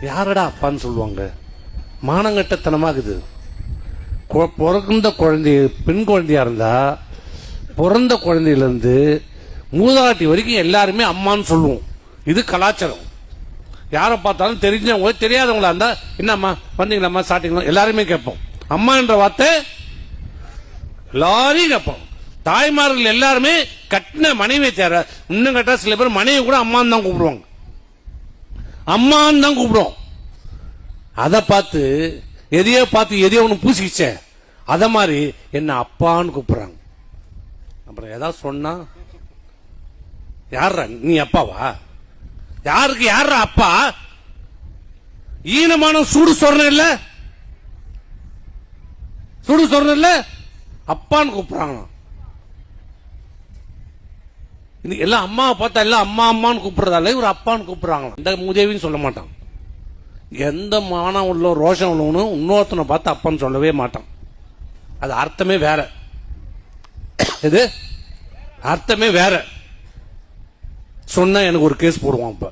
யாரடா அப்பான்னு சொல்லுவாங்க? மானங்கட்டத்தனமாகுது. பிறந்த குழந்தை பெண் குழந்தையா இருந்தா பிறந்த குழந்தையிலிருந்து மூதாட்டி வரைக்கும் எல்லாருமே அம்மான்னு சொல்லுவோம். இது கலாச்சாரம். யாரை பார்த்தாலும் தெரிஞ்சவங்க தெரியாதவங்களா இருந்தா என்னம்மா வந்தீங்களாம்மா சாப்பிட்டீங்களா எல்லாருமே கேட்போம். அம்மா என்ற வார்த்தை எல்லாரையும் கேட்போம். தாய்மார்கள் எல்லாருமே கட்டின மனைவி தேர இன்னும் கேட்டா சில பேர் மனைவி கூட அம்மான்னு தான் கூப்பிடுவாங்க. அம்மான்னு தான் கூப்பிடுவோம். அதை பார்த்து எதையோ ஒன்று பூசிக்கிச்சே அத மாதிரி என்ன அப்பான்னு கூப்பிடுறாங்க. அப்புறம் ஏதாவது சொன்னா யாரா நீ அப்பாவா? யாருக்கு யாரா அப்பா? ஈனமான சூடு சொல்றேன் இல்ல, சூடு சொல்றேன் இல்ல, அப்பான்னு கூப்பிடுறாங்க. எல்லாம் அம்மாவை பார்த்தா எல்லாம் அம்மா அம்மான்னு கூப்பிடுறதால இவர் அப்பான்னு கூப்பிடுறாங்க. இந்த மூதேவின்னு சொல்ல மாட்டான். எந்த மானம் உள்ள ரோஷம் உள்ளவனும் இன்னொருத்தனை பார்த்து அப்பான்னு சொல்லவே மாட்டான். அது அர்த்தமே வேற. இது அர்த்தமே வேற. சொன்னா எனக்கு ஒரு கேஸ் போடுவான். இப்ப